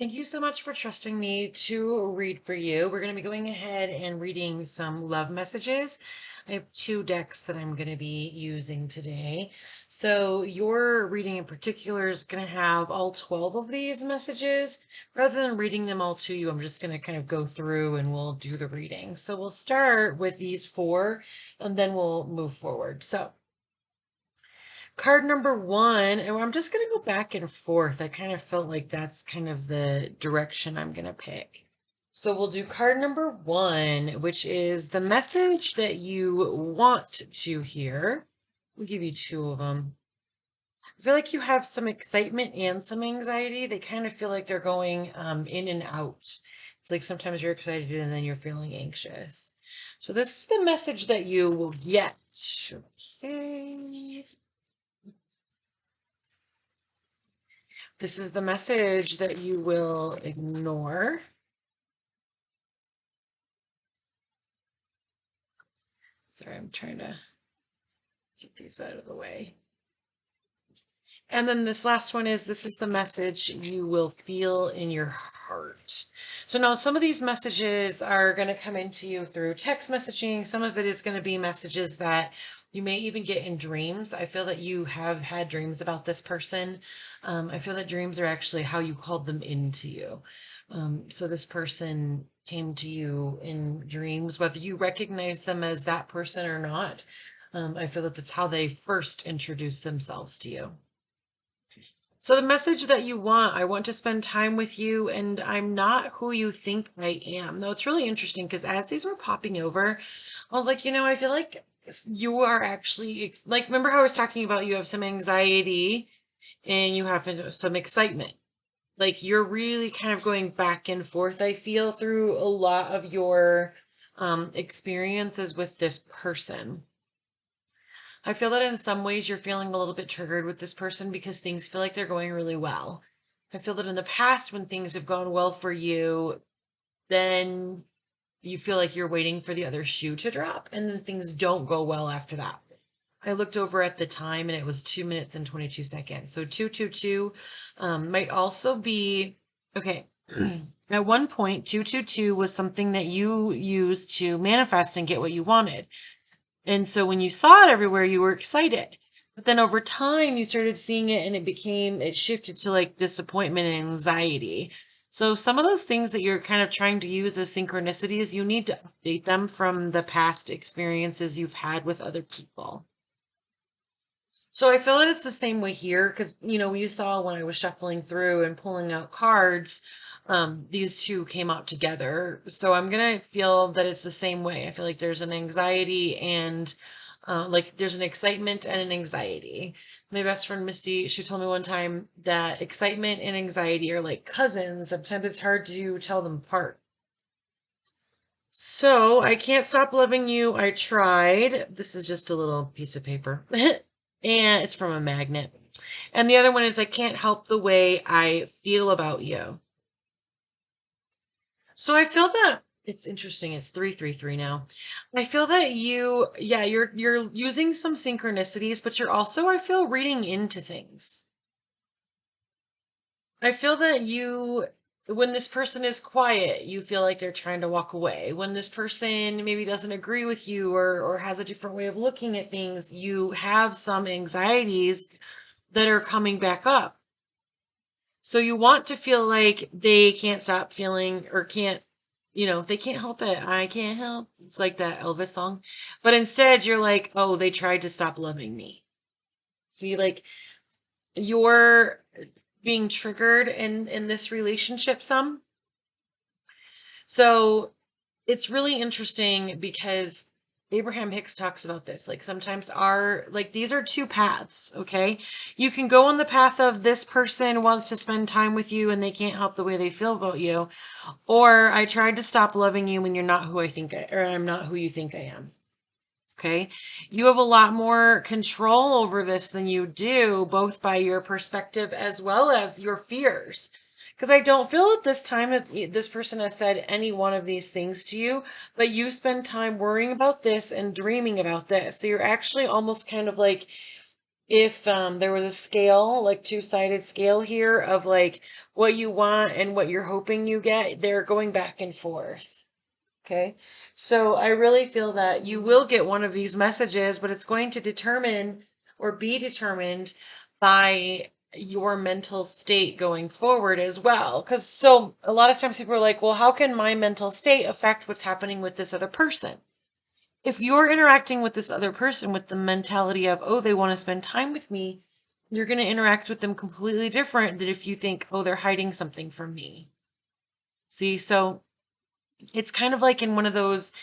Thank you so much for trusting me to read for you. We're going to be going ahead and reading some love messages. I have two decks that I'm going to be using today. So, your reading in particular is going to have all 12 of these messages. Rather than reading them all to you, I'm just going to kind of go through and we'll do the reading. So, we'll start with these four and then we'll move forward. So, card number one, and I'm just going to go back and forth. I kind of felt like that's kind of the direction I'm going to pick. So we'll do card number one, which is the message that you want to hear. We'll give you two of them. I feel like you have some excitement and some anxiety. They kind of feel like they're going in and out. It's like sometimes you're excited and then you're feeling anxious. So this is the message that you will get. Okay. This is the message that you will ignore. Sorry, I'm trying to get these out of the way. And then this last one is this is the message you will feel in your heart. So now some of these messages are going to come into you through text messaging. Some of it is going to be messages that you may even get in dreams. I feel that you have had dreams about this person. I feel that dreams are actually how you called them into you. So this person came to you in dreams, whether you recognize them as that person or not. I feel that that's how they first introduced themselves to you. So the message that you want, I want to spend time with you and I'm not who you think I am. Now it's really interesting because as these were popping over, I was like, I feel like you are actually like, remember how I was talking about you have some anxiety and you have some excitement. Like you're really kind of going back and forth, I feel, through a lot of your experiences with this person. I feel that in some ways you're feeling a little bit triggered with this person because things feel like they're going really well. I feel that in the past, when things have gone well for you, then you feel like you're waiting for the other shoe to drop, and then things don't go well after that. I looked over at the time and it was 2 minutes and 22 seconds. So 222 might also be okay. At one point, 222 was something that you used to manifest and get what you wanted. And so when you saw it everywhere, you were excited. But then over time, you started seeing it and it shifted to like disappointment and anxiety. So some of those things that you're kind of trying to use as synchronicities, you need to update them from the past experiences you've had with other people. So I feel that it's the same way here because, you saw when I was shuffling through and pulling out cards, these two came out together. So I'm gonna feel that it's the same way. I feel like there's an anxiety and like there's an excitement and an anxiety. My best friend Misty, she told me one time that excitement and anxiety are like cousins. Sometimes it's hard to tell them apart. So I can't stop loving you. I tried. This is just a little piece of paper. And it's from a magnet. And the other one is I can't help the way I feel about you. So I feel that it's interesting. It's 333 now. I feel that you're using some synchronicities, but you're also, I feel, reading into things. I feel that when this person is quiet, you feel like they're trying to walk away. When this person maybe doesn't agree with you or has a different way of looking at things, you have some anxieties that are coming back up. So you want to feel like they can't stop feeling or they can't help it. I can't help. It's like that Elvis song. But instead, you're like, oh, they tried to stop loving me. See, like you're being triggered in this relationship some. So it's really interesting because Abraham Hicks talks about this. Like sometimes these are two paths, okay? You can go on the path of this person wants to spend time with you and they can't help the way they feel about you. Or I tried to stop loving you when you're not who or I'm not who you think I am. Okay. You have a lot more control over this than you do, both by your perspective as well as your fears. Because I don't feel at this time that this person has said any one of these things to you, but you spend time worrying about this and dreaming about this. So you're actually almost kind of like if there was a scale, like two-sided scale here of like what you want and what you're hoping you get, they're going back and forth. Okay. So I really feel that you will get one of these messages, but it's going to determine or be determined by your mental state going forward as well. Because so a lot of times people are like, well, how can my mental state affect what's happening with this other person? If you're interacting with this other person with the mentality of, oh, they want to spend time with me, you're going to interact with them completely different than if you think, oh, they're hiding something from me. See, so it's kind of like in one of those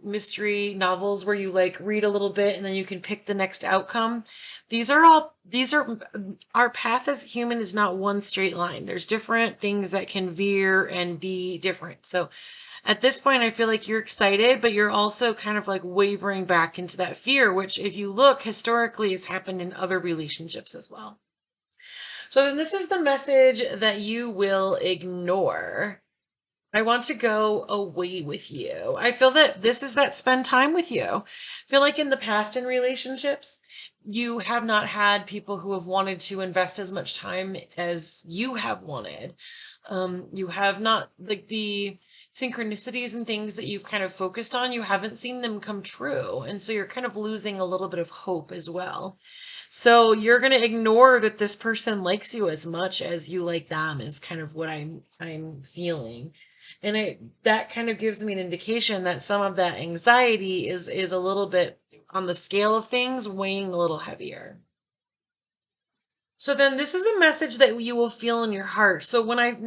mystery novels where you like read a little bit and then you can pick the next outcome. These are our path as human is not one straight line. There's different things that can veer and be different. So at this point, I feel like you're excited, but you're also kind of like wavering back into that fear, which if you look historically has happened in other relationships as well. So then this is the message that you will ignore. I want to go away with you. I feel that this is that spend time with you. I feel like in the past in relationships, you have not had people who have wanted to invest as much time as you have wanted. You have not, like the synchronicities and things that you've kind of focused on, you haven't seen them come true. And so you're kind of losing a little bit of hope as well. So you're going to ignore that this person likes you as much as you like them is kind of what I'm feeling. And that kind of gives me an indication that some of that anxiety is a little bit on the scale of things weighing a little heavier. So then this is a message that you will feel in your heart. So when I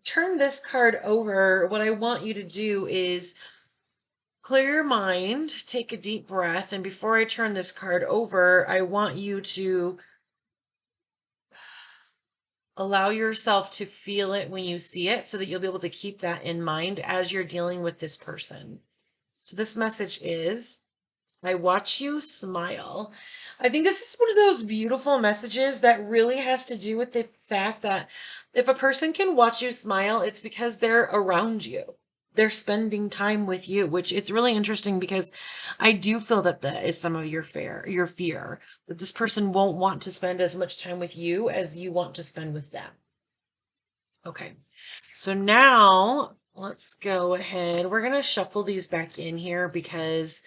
turn this card over, what I want you to do is clear your mind, take a deep breath, and before I turn this card over, I want you to allow yourself to feel it when you see it so that you'll be able to keep that in mind as you're dealing with this person. So this message is, I watch you smile. I think this is one of those beautiful messages that really has to do with the fact that if a person can watch you smile, it's because they're around you. They're spending time with you, which it's really interesting because I do feel that that is some of your fear, that this person won't want to spend as much time with you as you want to spend with them. Okay, so now let's go ahead. We're going to shuffle these back in here because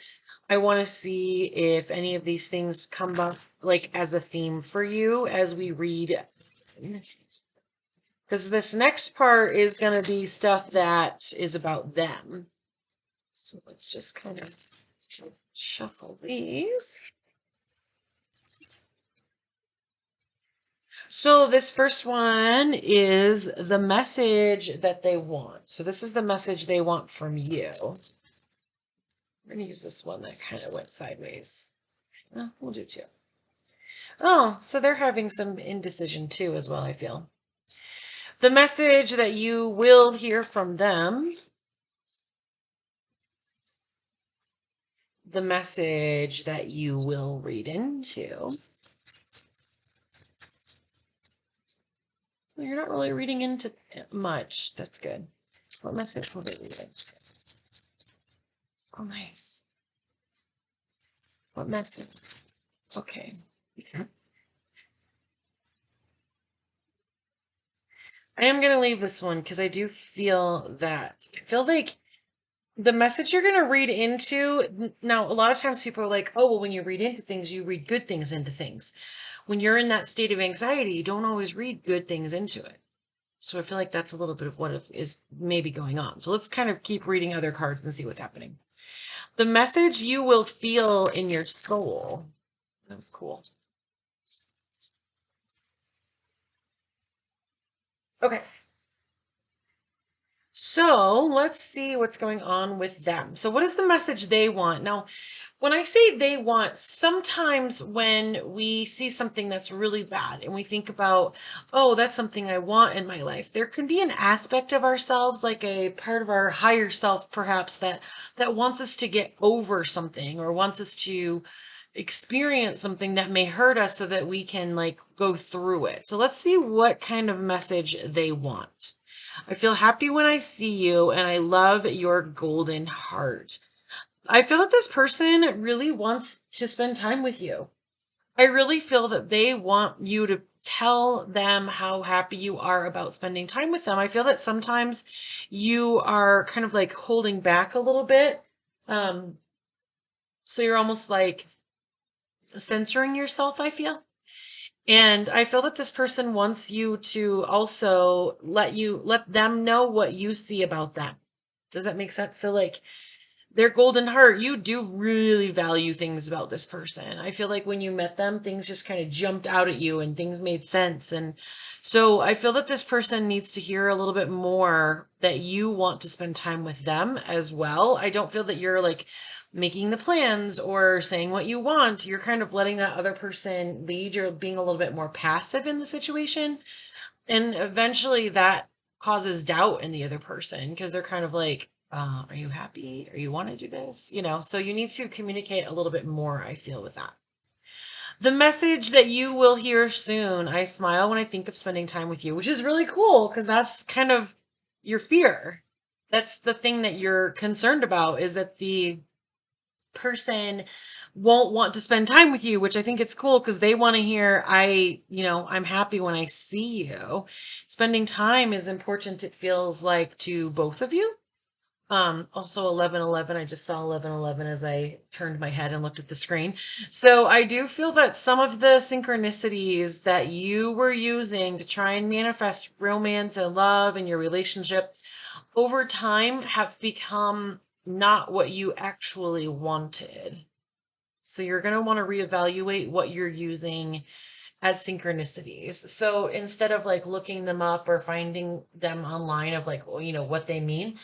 I want to see if any of these things come up like as a theme for you as we read. Because this next part is going to be stuff that is about them. So let's just kind of shuffle these. So this first one is the message that they want. So this is the message they want from you. We're going to use this one that kind of went sideways. We'll do two. Oh, so they're having some indecision too as well, I feel. The message that you will hear from them. The message that you will read into. Well, you're not really reading into much. That's good. What message will they read into? Oh, nice. What message? Okay. I am going to leave this one because I do feel that. I feel like the message you're going to read into. Now, a lot of times people are like, oh, well, when you read into things, you read good things into things. When you're in that state of anxiety, you don't always read good things into it. So I feel like that's a little bit of what is maybe going on. So let's kind of keep reading other cards and see what's happening. The message you will feel in your soul. That was cool. Okay. So let's see what's going on with them. So what is the message they want? Now, when I say they want, sometimes when we see something that's really bad and we think about, oh, that's something I want in my life, there can be an aspect of ourselves, like a part of our higher self, perhaps, that wants us to get over something or wants us to experience something that may hurt us so that we can like go through it. So let's see what kind of message they want. I feel happy when I see you, and I love your golden heart. I feel that this person really wants to spend time with you. I really feel that they want you to tell them how happy you are about spending time with them. I feel that sometimes you are kind of like holding back a little bit. Um, so you're almost like censoring yourself, I feel. And I feel that this person wants you to also let them know what you see about them. Does that make sense? So like their golden heart, you do really value things about this person. I feel like when you met them, things just kind of jumped out at you and things made sense. And so I feel that this person needs to hear a little bit more that you want to spend time with them as well. I don't feel that you're like making the plans or saying what you want. You're kind of letting that other person lead. You're being a little bit more passive in the situation. And eventually that causes doubt in the other person because they're kind of like, are you happy? Or you want to do this? So you need to communicate a little bit more, I feel, with that. The message that you will hear soon, I smile when I think of spending time with you, which is really cool because that's kind of your fear. That's the thing that you're concerned about is that the person won't want to spend time with you, which I think it's cool because they want to hear, I'm happy when I see you. Spending time is important, it feels like, to both of you. Also 1111, I just saw 1111 as I turned my head and looked at the screen. So I do feel that some of the synchronicities that you were using to try and manifest romance and love in your relationship over time have become not what you actually wanted. So you're going to want to reevaluate what you're using as synchronicities. So instead of like looking them up or finding them online of like, what they mean,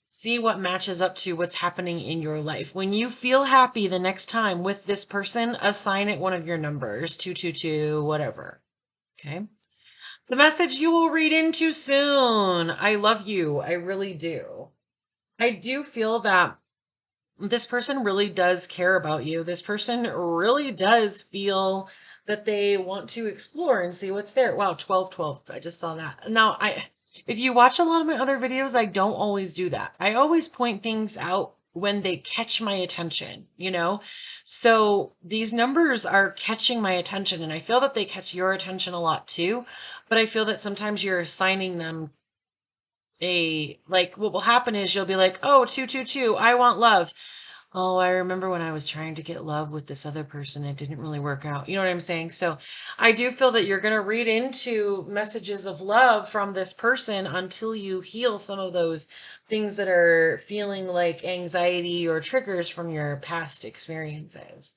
see what matches up to what's happening in your life. When you feel happy the next time with this person, assign it one of your numbers, 222, whatever. Okay. The message you will read into soon. I love you. I really do. I do feel that this person really does care about you. This person really does feel that they want to explore and see what's there. Wow, 1212. I just saw that. Now, if you watch a lot of my other videos, I don't always do that. I always point things out when they catch my attention. So these numbers are catching my attention, and I feel that they catch your attention a lot too. But I feel that sometimes you're assigning them what will happen is you'll be like, oh, 222, I want love. Oh, I remember when I was trying to get love with this other person, it didn't really work out. You know what I'm saying? So I do feel that you're going to read into messages of love from this person until you heal some of those things that are feeling like anxiety or triggers from your past experiences.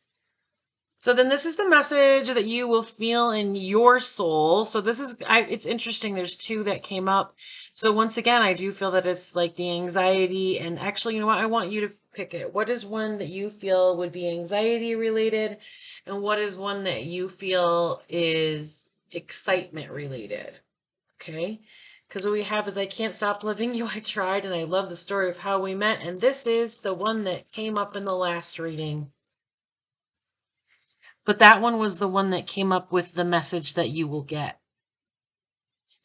So then this is the message that you will feel in your soul. So it's interesting. There's two that came up. So once again, I do feel that it's like the anxiety, and actually, you know what? I want you to pick it. What is one that you feel would be anxiety related? And what is one that you feel is excitement related? Okay. Because what we have is I can't stop loving you. I tried, and I love the story of how we met. And this is the one that came up in the last reading. But that one was the one that came up with the message that you will get.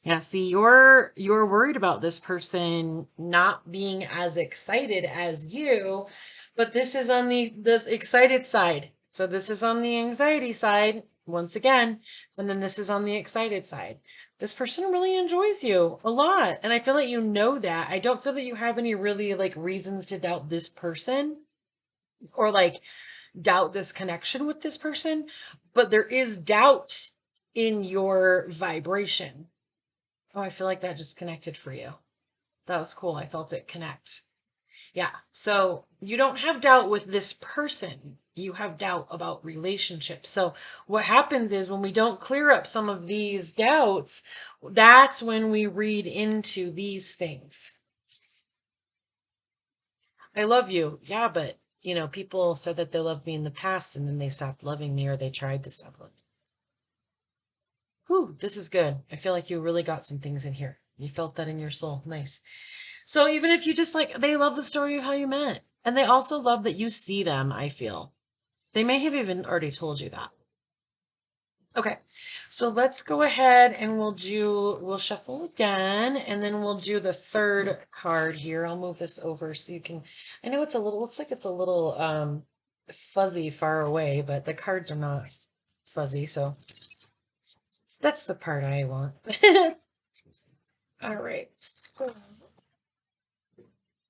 Yeah, see, you're worried about this person not being as excited as you, but this is on the excited side. So this is on the anxiety side once again, and then this is on the excited side. This person really enjoys you a lot, and I feel like you know that. I don't feel that you have any really like reasons to doubt this person or like doubt this connection with this person, but there is doubt in your vibration. Oh, I feel like that just connected for you. That was cool. I felt it connect. Yeah. So you don't have doubt with this person. You have doubt about relationships. So what happens is when we don't clear up some of these doubts, that's when we read into these things. I love you. Yeah, but people said that they loved me in the past and then they stopped loving me or they tried to stop loving me. Whew, this is good. I feel like you really got some things in here. You felt that in your soul. Nice. So even if you just like, they love the story of how you met. And they also love that you see them, I feel. They may have even already told you that. Okay, so let's go ahead and we'll shuffle again, and then we'll do the third card here. I'll move this over so you can, I know looks like it's a little fuzzy far away, but the cards are not fuzzy, so that's the part I want. All right, so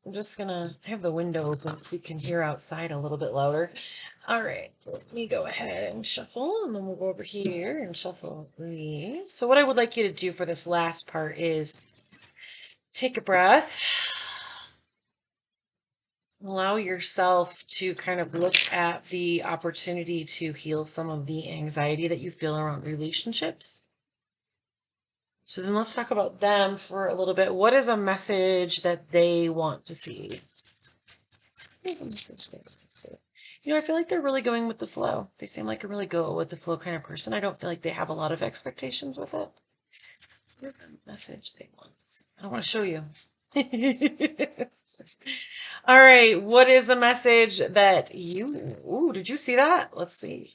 I'm just gonna have the window open so you can hear outside a little bit louder. All right, let me go ahead and shuffle, and then we'll go over here and shuffle these. So what I would like you to do for this last part is take a breath. Allow yourself to kind of look at the opportunity to heal some of the anxiety that you feel around relationships. So then let's talk about them for a little bit. What is a message that they want to see? What is a message they want to see? You know, I feel like they're really going with the flow. They seem like a really go with the flow kind of person. I don't feel like they have a lot of expectations with it. Here's a message they want. I want to show you. All right, what is a message that you... Ooh, did you see that? Let's see.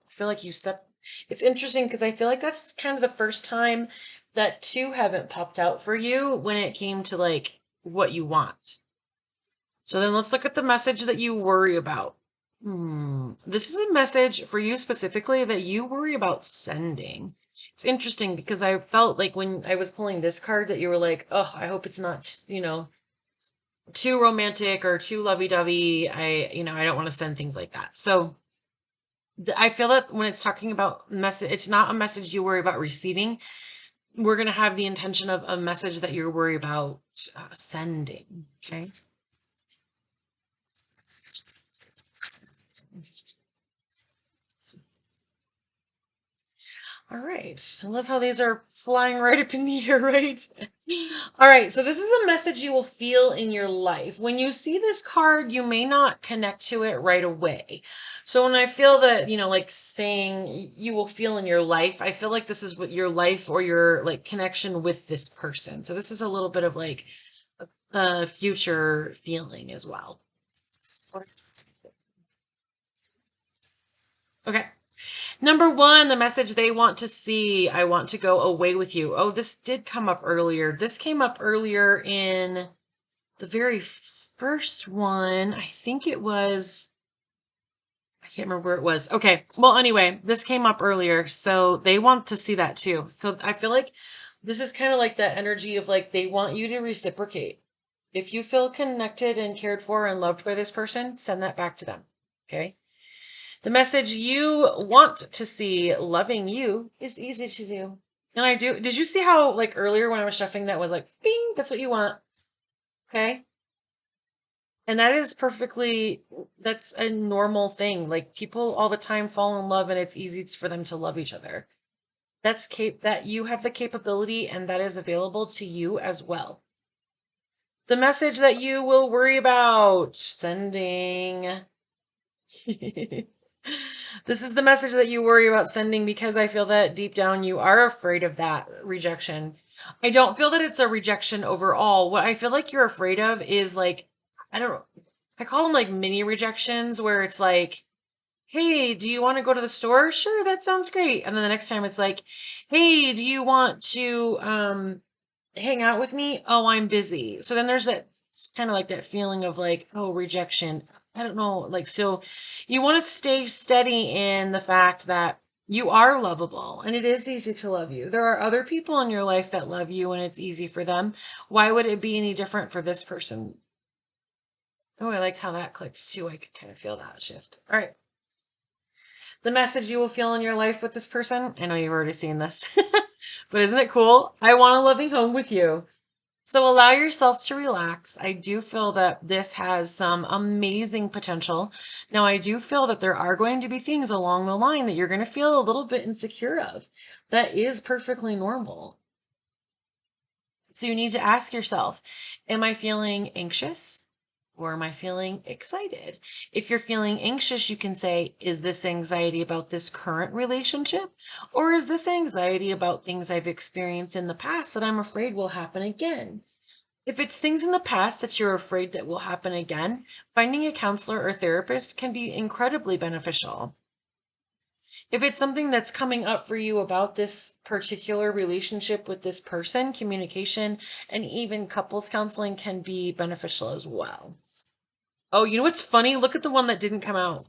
I feel like you stepped... It's interesting because I feel like that's kind of the first time that two haven't popped out for you when it came to like what you want. So then let's look at the message that you worry about. This is a message for you specifically that you worry about sending. It's interesting because I felt like when I was pulling this card that you were like, oh, I hope it's not, too romantic or too lovey-dovey. I don't want to send things like that. So I feel that when it's talking about message, it's not a message you worry about receiving. We're going to have the intention of a message that you're worried about sending. Okay. All right. I love how these are flying right up in the air, right? All right. So this is a message you will feel in your life. When you see this card, you may not connect to it right away. So when I feel that, like saying you will feel in your life, I feel like this is what your life or your like connection with this person. So this is a little bit of like a future feeling as well. Okay. Number one, the message they want to see, I want to go away with you. Oh, this did come up earlier. This came up earlier in the very first one. I think it was, I can't remember where it was. Okay. Well, anyway, this came up earlier. So they want to see that too. So I feel like this is kind of like that energy of like they want you to reciprocate. If you feel connected and cared for and loved by this person, send that back to them. Okay. The message you want to see loving you is easy to do. And I do. Did you see how, like, earlier when I was shuffling, that was like, bing, that's what you want. Okay. And that is that's a normal thing. Like, people all the time fall in love and it's easy for them to love each other. That you have the capability and that is available to you as well. The message that you will worry about sending. This is the message that you worry about sending because I feel that deep down you are afraid of that rejection. I don't feel that it's a rejection overall. What I feel like you're afraid of is like, I don't know, I call them like mini rejections where it's like, hey, do you want to go to the store? Sure, that sounds great. And then the next time it's like, hey, do you want to hang out with me? Oh, I'm busy. So then there's that kind of like that feeling of like, oh, rejection. I don't know. Like, so you want to stay steady in the fact that you are lovable and it is easy to love you. There are other people in your life that love you and it's easy for them. Why would it be any different for this person? Oh, I liked how that clicked too. I could kind of feel that shift. All right. The message you will feel in your life with this person. I know you've already seen this, but isn't it cool? I want a loving home with you. So allow yourself to relax. I do feel that this has some amazing potential. Now, I do feel that there are going to be things along the line that you're going to feel a little bit insecure of. That is perfectly normal. So you need to ask yourself, am I feeling anxious? Or am I feeling excited? If you're feeling anxious, you can say, is this anxiety about this current relationship? Or is this anxiety about things I've experienced in the past that I'm afraid will happen again? If it's things in the past that you're afraid that will happen again, finding a counselor or therapist can be incredibly beneficial. If it's something that's coming up for you about this particular relationship with this person, communication and even couples counseling can be beneficial as well. Oh, you know what's funny? Look at the one that didn't come out.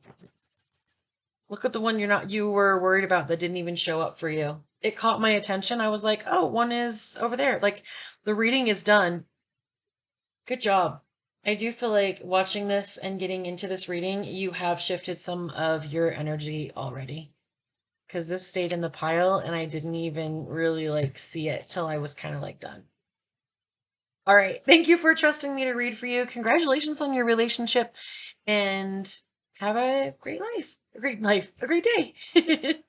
Look at the one you were worried about that didn't even show up for you. It caught my attention. I was like, oh, one is over there. Like the reading is done. Good job. I do feel like watching this and getting into this reading, you have shifted some of your energy already. Because this stayed in the pile and I didn't even really like see it till I was kind of like done. All right. Thank you for trusting me to read for you. Congratulations on your relationship and have a great life. A great day.